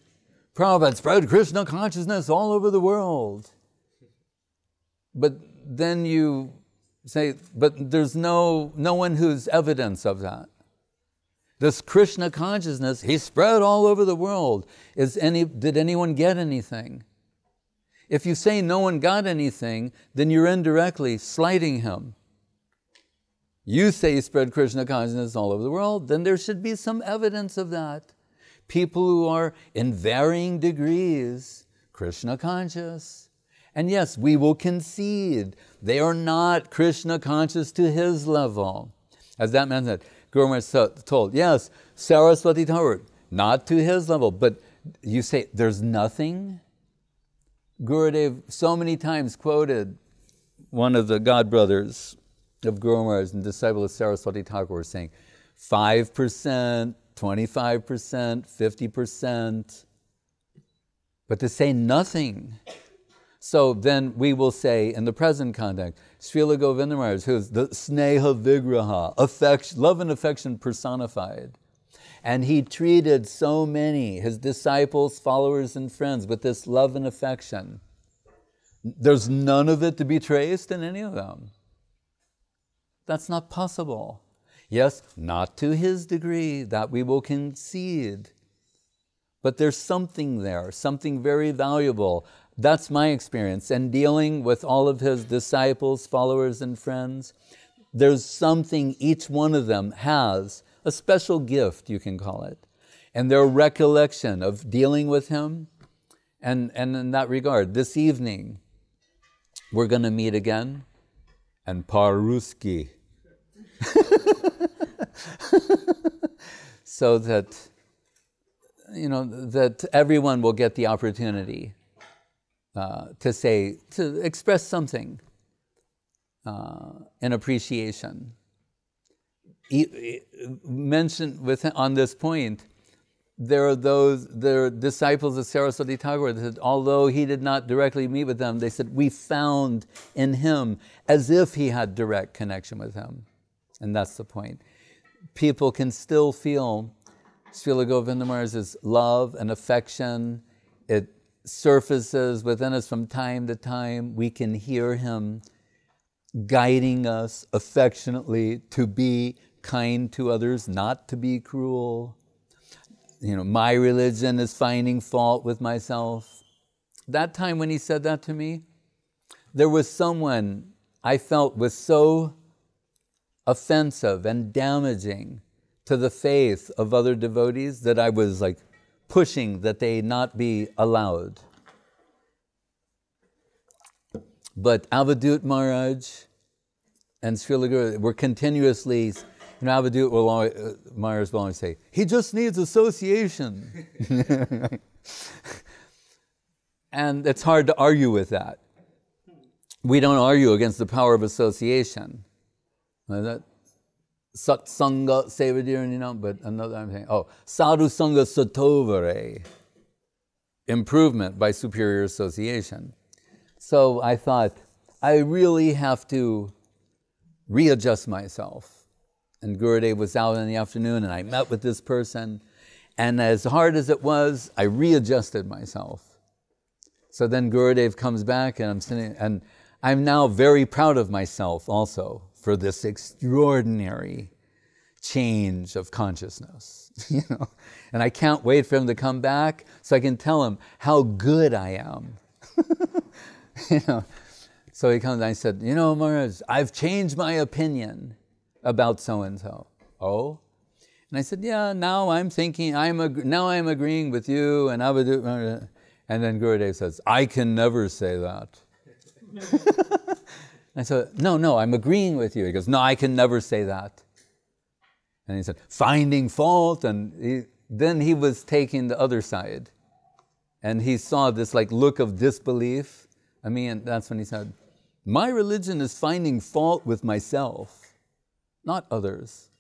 Prabhupada spread Krishna consciousness all over the world. But then you say, but there's no one who's evidence of that. This Krishna consciousness, he spread all over the world. Did anyone get anything? If you say no one got anything, then you're indirectly slighting him. You say he spread Krishna consciousness all over the world, then there should be some evidence of that. People who are in varying degrees Krishna conscious. And yes, we will concede they are not Krishna conscious to his level. As that man said, Guru Maharaj told, yes, Saraswati Thakur, not to his level, but you say there's nothing? Gurudev so many times quoted one of the god brothers of Guru Maharaj and disciple of Saraswati Thakur saying 5%, 25%, 50%, but to say nothing. So then we will say, in the present context, Srila Govinda Maharaj, who is the Sneha Vigraha, affection, love and affection personified. And he treated so many, his disciples, followers, and friends with this love and affection. There's none of it to be traced in any of them. That's not possible. Yes, not to his degree, that we will concede. But there's something there, something very valuable. That's my experience. And dealing with all of his disciples, followers, and friends, there's something each one of them has, a special gift, you can call it. And their recollection of dealing with him. And in that regard, this evening, we're going to meet again. And par-Ruski. So that, that everyone will get the opportunity to express something in appreciation. Mentioned on this point, there are disciples of Saraswati Thakur that said, although he did not directly meet with them, they said, we found in him as if he had direct connection with him. And that's the point. People can still feel Srila Govinda Maharaj's love and affection. It surfaces within us from time to time. We can hear him guiding us affectionately to be kind to others, not to be cruel. My religion is finding fault with myself. That time when he said that to me, there was someone I felt was so offensive and damaging to the faith of other devotees that I was like pushing that they not be allowed. But Avadut Maharaj and Srila Guru were continuously, Avadut Maharaj will always say, he just needs association. And it's hard to argue with that. We don't argue against the power of association. Satsanga Sevadir, but another I'm saying, Sadhu Sangha Satovare, improvement by superior association. So I thought, I really have to readjust myself. And Gurudev was out in the afternoon and I met with this person, and as hard as it was, I readjusted myself. So then Gurudev comes back and I'm sitting, and I'm now very proud of myself also for this extraordinary change of consciousness, And I can't wait for him to come back so I can tell him how good I am. So he comes and I said, Maharaj, I've changed my opinion about so-and-so. Oh? And I said, yeah, now I'm thinking, now I'm agreeing with you, and I would do. And then Gurudev says, I can never say that. I said, no, I'm agreeing with you. He goes, no, I can never say that. And he said, finding fault, and then he was taking the other side. And he saw this look of disbelief. And that's when he said, my religion is finding fault with myself. not others.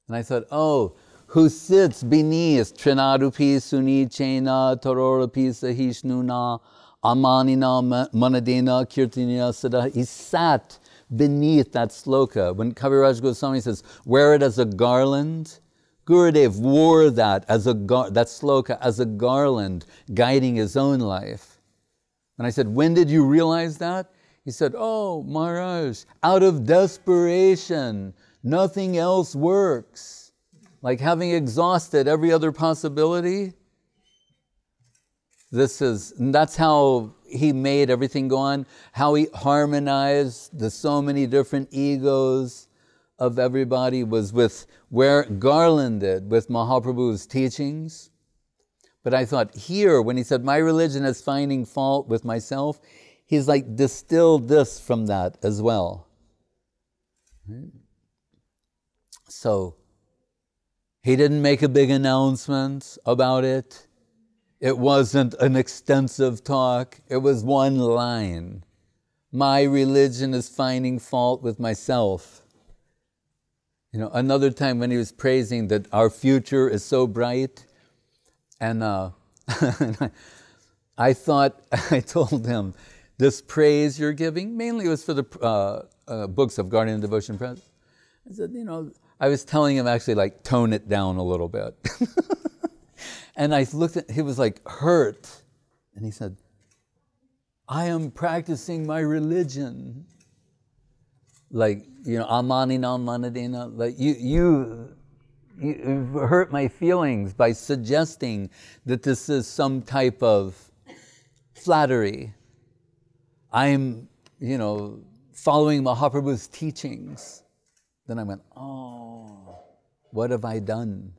And I thought, oh, who sits beneath Trinarupi Sunichena Tororapi Sahishnuna Amanina Manadena Kirtaniya Sada. He sat beneath that sloka. When Kaviraj Goswami says, wear it as a garland, Gurudev wore that as a that sloka as a garland, guiding his own life. And I said, when did you realize that? He said, oh, Maharaj, out of desperation, nothing else works. Like having exhausted every other possibility. That's how he made everything go on, how he harmonized the so many different egos of everybody was garlanded with Mahaprabhu's teachings. But I thought here, when he said, my religion is finding fault with myself, he's like distilled this from that as well. Right? So, he didn't make a big announcement about it. It wasn't an extensive talk. It was one line. My religion is finding fault with myself. You know, another time when he was praising that our future is so bright, and I thought, I told him, this praise you're giving, mainly was for the books of Guardian Devotion Press. I said, you know, I was telling him actually like tone it down a little bit. And I looked at, he was like hurt. And he said, I am practicing my religion. Like, you know, amanina manadina, like you hurt my feelings by suggesting that this is some type of flattery. I'm, you know, following Mahaprabhu's teachings. Then I went, oh, what have I done?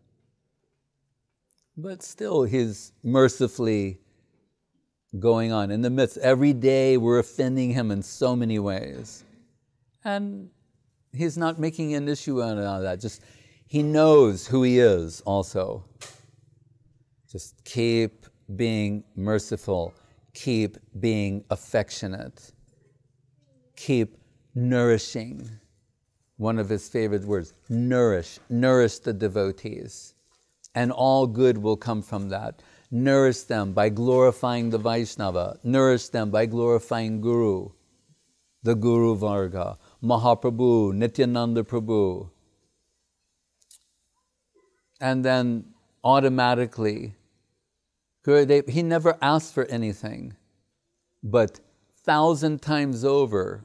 But still, he's mercifully going on. In the midst, every day we're offending him in so many ways. And he's not making an issue out of that. Just, he knows who he is also. Just keep being merciful. Keep being affectionate. Keep nourishing. One of his favorite words, nourish the devotees. And all good will come from that. Nourish them by glorifying the Vaishnava. Nourish them by glorifying Guru, the Guru Varga, Mahaprabhu, Nityananda Prabhu. And then automatically, Gurudev, he never asked for anything, but 1,000 times over,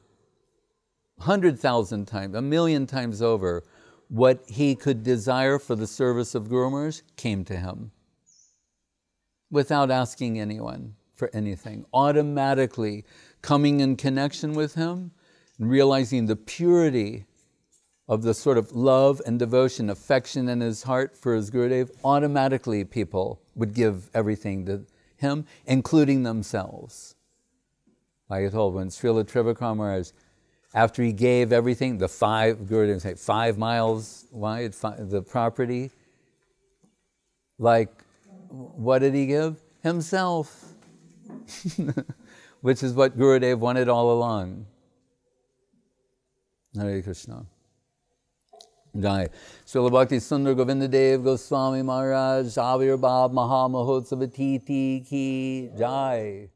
100,000 times, 1,000,000 times over, what he could desire for the service of Guru Maharaj came to him without asking anyone for anything. Automatically coming in connection with him and realizing the purity of the sort of love and devotion, affection in his heart for his Gurudev, automatically people would give everything to him, including themselves. Like I told, when Srila Trivikram Maharaj, after he gave everything, the Gurudev said 5 miles wide, the property, like, what did he give? Himself. Which is what Gurudev wanted all along. Hare Krishna. Jai. Srila Bhakti Sundar Govinda Dev Goswami Maharaj Avirbhav Maha Mahotsava Titi Ki Jai.